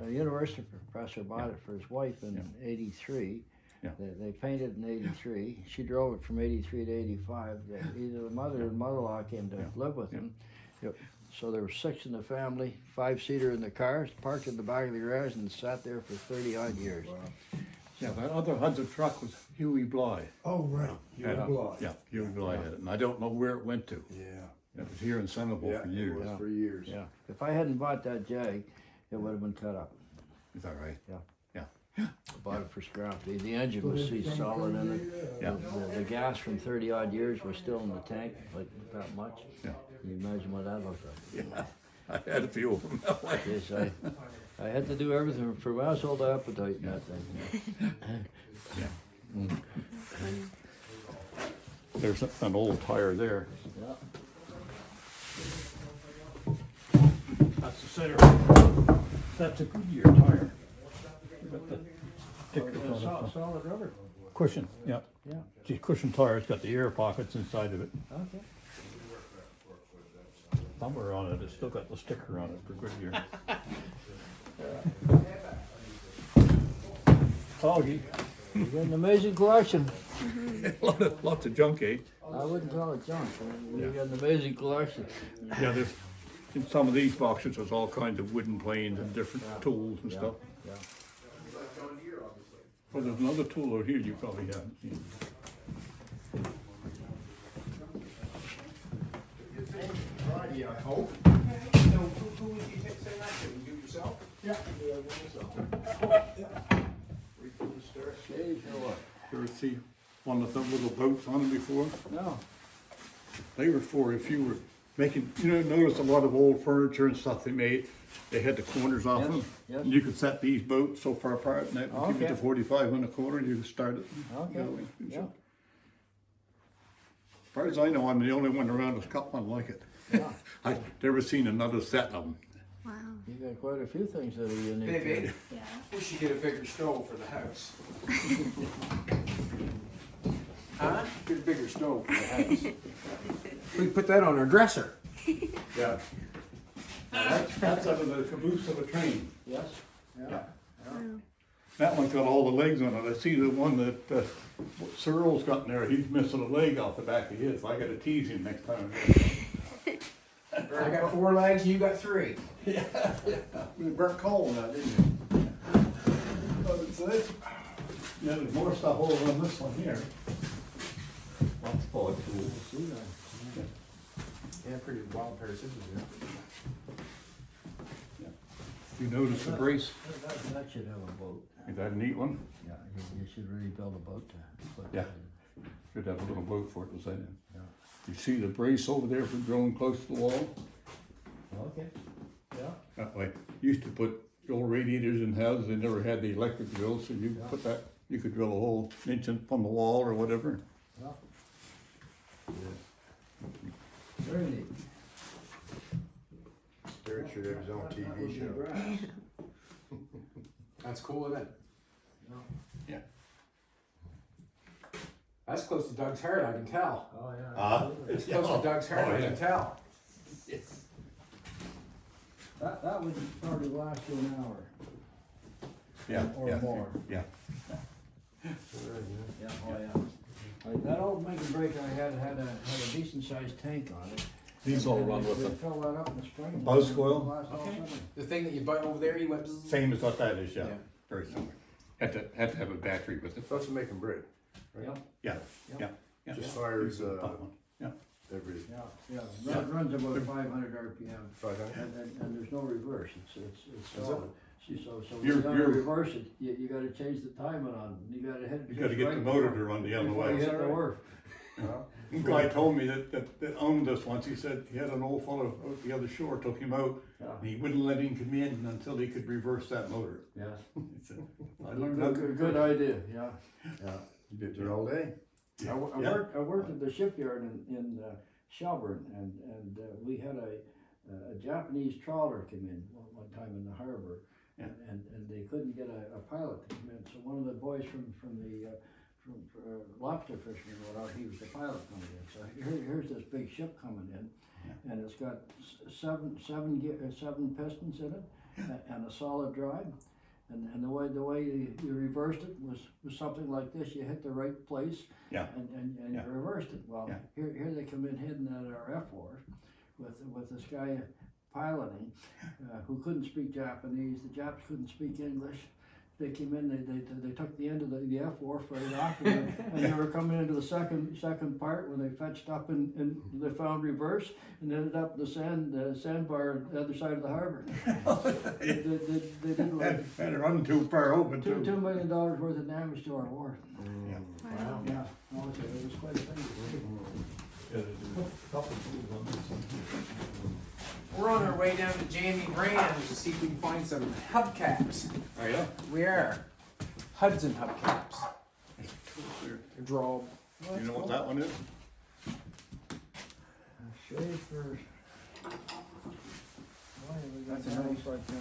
A university professor bought it for his wife in Yeah. '83. Yeah. They painted in '83. She drove it from '83 to '85. Either the mother or mother-in-law came to Yeah. live with Yeah. them. So there were 6 in the family, 5-seater in the car, parked in the back of the garage and sat there for 30 odd years. Yeah, that other Hudson truck was Huey Bly. Oh, right. Yeah, Huey Bly had it, and I don't know where it went to. Yeah. It was here in Centerville for years. It was for years. Yeah. If I hadn't bought that Jag, it would have been cut up. Is that right? I bought it for scrap. The engine was solid in it. Yeah. The gas from 30 odd years was still in the tank, like that much. Yeah. Can you imagine what that looked like? Yeah. I had a few of them that way. Yes, I had to do everything for household appetite in that thing. There's an old tire there. Yeah. That's the center. That's a Goodyear tire. Got the stickers on it. Solid rubber. Cushion, yeah. Yeah. See, cushion tire's got the air pockets inside of it. Okay. Somewhere on it, it's still got the sticker on it for Goodyear. Foggy. You got an amazing collection. Lots of junk, eh? I wouldn't call it junk. You got an amazing collection. Yeah, there's, in some of these boxes, there's all kinds of wooden planes and different tools and stuff. Yeah. Well, there's another tool over here you probably haven't seen. Friday, I hope. So who would you say that to? You yourself? Yeah. Stage or what? You ever see one of them little boats on them before? No. They were for if you were making, notice a lot of old furniture and stuff they made, they had the corners off Yes, them. yes. And you could set these boats so far apart and that would keep it to Okay. 45 on the corner and you could start it. Okay. going. Yeah. As far as I know, I'm the only one around that's got one like it. Yeah. I've never seen another set of them. Wow. You got quite a few things that are unique. Baby, Yeah. we should get a bigger stove for the house. Huh? Get a bigger stove for the house. We can put that on our dresser. Yeah. That's out of the caboose of a train. Yes? Yeah. That one's got all the legs on it. I see the one that Sir Earl's got in there, he's missing a leg off the back of his. I gotta tease him next time. I got 4 legs, you got 3. You burnt coal in that, didn't you? That's it. Yeah, there's more stuff over on this one here. Lots of bullet tools. See that? Yeah, pretty wild pair of scissors, You notice the brace? That should have a boat. Is that a neat one? Yeah, you should really build a boat to put Yeah. that in. Should have a little boat for it to sit in. Yeah. You see the brace over there for drilling close to the wall? Okay, yeah. That way. Used to put old radiators in houses, they never had the electric drill, so you Yeah. put that, you could drill a hole inch in from the wall or whatever. Yeah. Very neat. Derek should have his own That TV would be show. brass. That's cool, isn't it? Yeah. That's close to Doug's heart, I can tell. Oh, yeah. It's close to Doug's heart, I can tell. That would probably last you an hour Yeah, or yeah, more. yeah. Yeah, oh, yeah. That old make and break I had a decent sized tank on it. These all run They with fill that up in the spring. Buzz coil? Last all Okay. summer. The thing that you buy over there, you went. the same as what that is, yeah. Yeah. Very similar. Had to have a battery with it. That's making bread. Yep, Yeah, Yep. yeah, yeah. Just fires, That one. Yeah. every yeah. Runs about 500 RPM. 500. And there's no reverse, it's solid. See, so when You're- you gotta you're- reverse it, you gotta change the timing on, it. You gotta hit. You gotta get the motor to run the other Before you way. hit the work. The guy told me that owned this once, he said he had an old fellow out the other shore, took him out, Yeah, and he wouldn't let him come in until he could reverse that motor. yeah. He said, I learned that. Good idea, yeah. Yeah, you did it all day. I worked at the shipyard in Shelburne, and we had a Japanese trawler come in one time in the harbor, Yeah. and they couldn't get a pilot to come in. So one of the boys from lobster fishing or whatever, he was the pilot coming in. So here's this big ship coming in, and it's got seven pistons in it, and a solid drive. And the way you reversed it was something like this. You hit the right place, Yeah. and Yeah. you reversed it. Well, Yeah. here they come in hidden at our F4 with this guy piloting who couldn't speak Japanese. The Japs couldn't speak English. They came in. They took the end of the F4 right off, and they were coming into the second part when they fetched up and they found reverse and ended up in the sandbar on the other side of the harbor. they did like Had it run too far open too. $2 million worth of damage to our wharf. Yeah. Wow. Yeah, no, it was quite a thing. Yeah, there's a couple tools on this one. We're on our way down to Jamie Brands to see if we can find some hubcaps. Oh, yeah? We are. Hudson hubcaps. There. Draw. You know what that one is? Shave for. Why have we got That's a that nice- like that?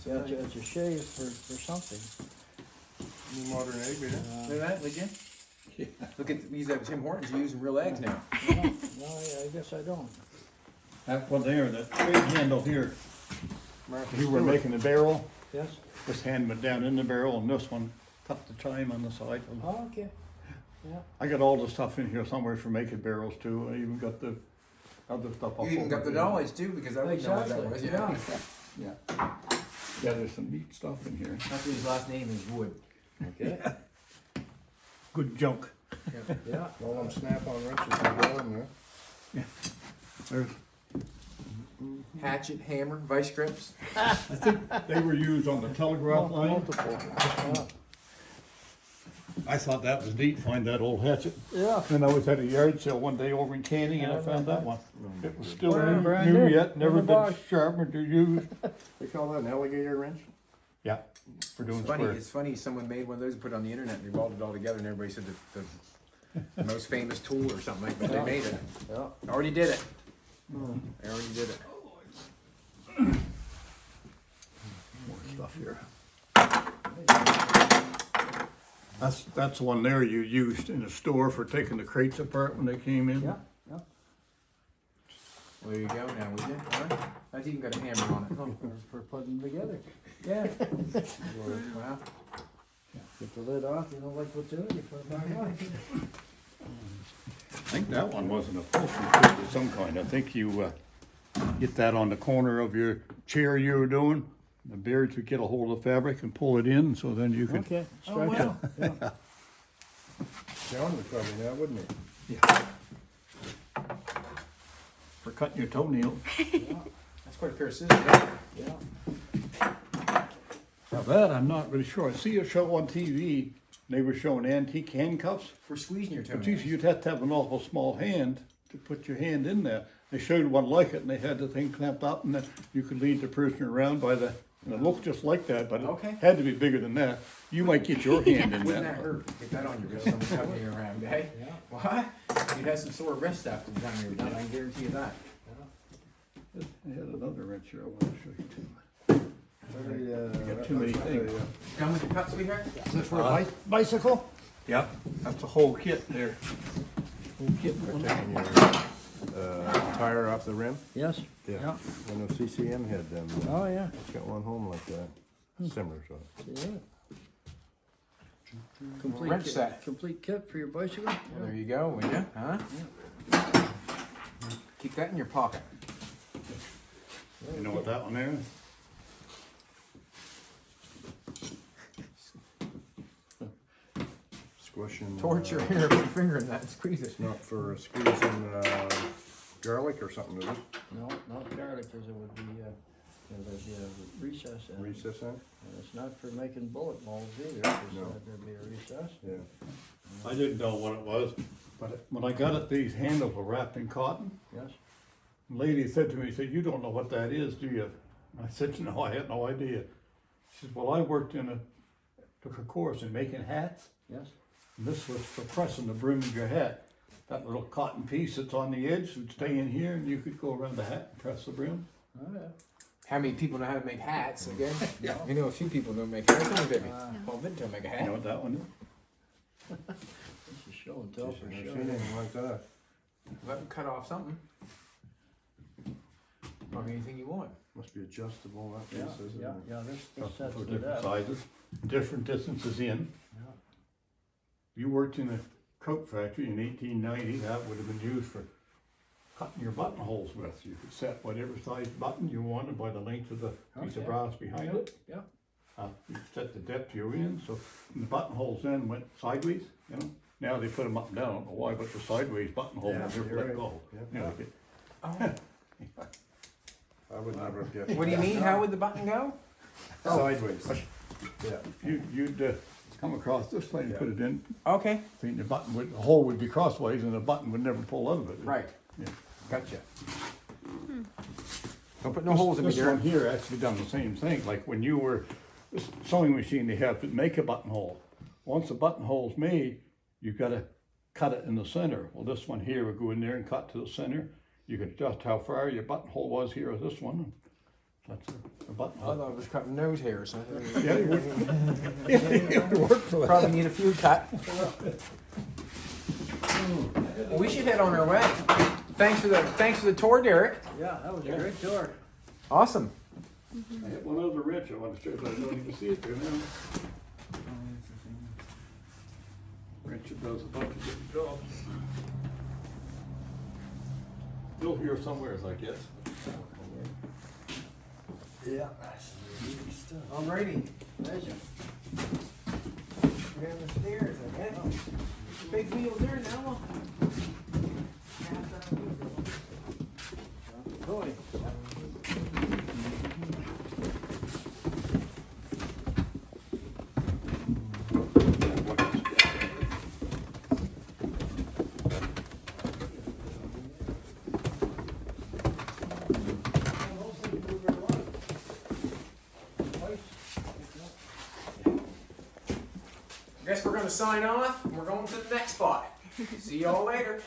That's Yeah, it's a shave for something. New modern egg, yeah. Look at that, would you? Look at these Tim Hortons are using real eggs now. No, I guess I don't. That one there, that big handle here. You were making the barrel, Yes? this hand went down in the barrel, and this one cut the time on the side. Oh, okay. Yeah. I got all the stuff in here somewhere for making barrels too. I even got the other stuff up You even over got the there. knowledge too, because I wouldn't know what that was. Exactly, Yeah. Yeah. Yeah, there's some neat stuff in here. That's his last name is Wood. Okay. Good junk. Yeah. All them snap-on wrenches you got in there. There's, Hatchet, hammer, vice grips. they were used on the telegraph line. Multiple. I thought that was neat, find that old hatchet. Yeah. And I was at a yard sale one day over in Canning and I found that one. It was still Brand new new. yet, never In the been box. sharpened or used. They call that an alligator wrench? Yeah, for doing It's funny. square. It's funny. Someone made one of those and put it on the internet. And they welded it all together, and everybody said the most famous tool or something like that. But they made it. Yeah. Already did it. Mm. They already did it. More stuff here. That's the one there you used in the store for taking the crates apart when they came in. Yeah. Yeah. Well, there you go now, would you? All right. That's even got a hammer on it. Oh, for putting them together. Yeah. Wow. Get the lid off, you don't like what's in it, you put it back on. I think that one was an upholstery tool of some kind. I think you get that on the corner of your chair you were doing. The beards would get a hold of fabric and pull it in, so then you could. Okay, Oh, stretch wow. it. Yeah. John would probably know, wouldn't he? For cutting your toenail. That's quite a pair of scissors. Right? Yeah. Now that, I'm not really sure. I see a show on TV, they were showing antique handcuffs. For squeezing your But toenails. geez, you'd have to have an awful small hand to put your hand in there. They showed one like it, and they had the thing clamped up, and then you could lead the prisoner around by the, and it looked just like that, but it Okay. had to be bigger than that. You might get your hand in Wouldn't that there. hurt? Get that on your wrist, someone tugging you around, eh? Yeah. What? You'd have some sore wrist after the time you're done, I guarantee you that. I had another wrench here I want to show you too. I got too many things. Done with your cut, sweetheart? Is it for a bicycle? Yep, that's the whole kit there. Whole kit. Taking your, tire off the rim? Yes? Yeah. I know CCM had them. Oh, yeah. It's got one home like that, similar to it. Yeah. Complete Wrench kit- set. Complete kit for your bicycle? Well, there you go, will ya? Huh? Keep that in your pocket. You know what that one there is? Squishing. Torture here, put your finger in that and squeeze it. It's not for squeezing, garlic or something, is it? No, not garlic, because it would be, there'd be a recess in it. Recess in? And it's not for making bullet molds either, because No. there'd be a recess. Yeah. I didn't know what it was, but when I got it, these handles were wrapped in cotton. Yes? The lady said to me, she said, "You don't know what that is, do you?" I said, "No, I had no idea." She said, "Well, I worked took a course in making hats, Yes? and this was for pressing the brim of your hat. That little cotton piece that's on the edge would stay in here, and you could go around the hat and press the brim." Oh, yeah. How many people know how to make hats again? You know a few people don't make hats, don't they? Paul Vinto make a You know hat. what that one is? This is show and tell for I've sure. seen anything like that. Let them cut off something. Probably anything you want. Must be adjustable, that Yeah, piece, isn't it? yeah, this Custom sets for it different up. sizes, different distances in. Yeah. You worked in a coat factory in 1890, that would have been used for cutting your buttonholes with. You could set whatever size button you wanted by the length of the piece of Okay. brass behind Yeah, it. yeah. You could set the depth you're in, so the buttonholes then went sideways, you know. Now they put them up and down, I don't know why, but the sideways buttonhole Yeah, will never you're let right. go. Yeah. You know, like it- Oh, I would never have guessed. what do you mean? How would the button go? Sideways. Yeah. You'd come across this way and Yeah. put it in, Okay. think the hole would be crossways and the button would never pull out of it. Right. Yeah. Gotcha. Don't put no holes in me, This one dear. here actually done the same thing, like when you were, this sewing machine they have to make a buttonhole. Once the buttonhole's made, you've gotta cut it in the center. Well, this one here would go in there and cut to the center. You could adjust how far your buttonhole was here with this one. That's a I buttonhole. thought it was cutting nose hairs. Yeah, it would, it would work for that. Probably need a few cut. Well, we should head on our way. Thanks for the tour, Derek. Yeah, that was a great tour. Awesome. I have one other wrench I want to show you, but I don't even see it there now. Wrench that does a bunch of different jobs. Still here somewhere, I guess. Yeah. Alrighty. Pleasure. We're having the stairs, I guess. Big wheels there now. Boy. Guess we're gonna sign off and we're going to the next spot. See y'all later.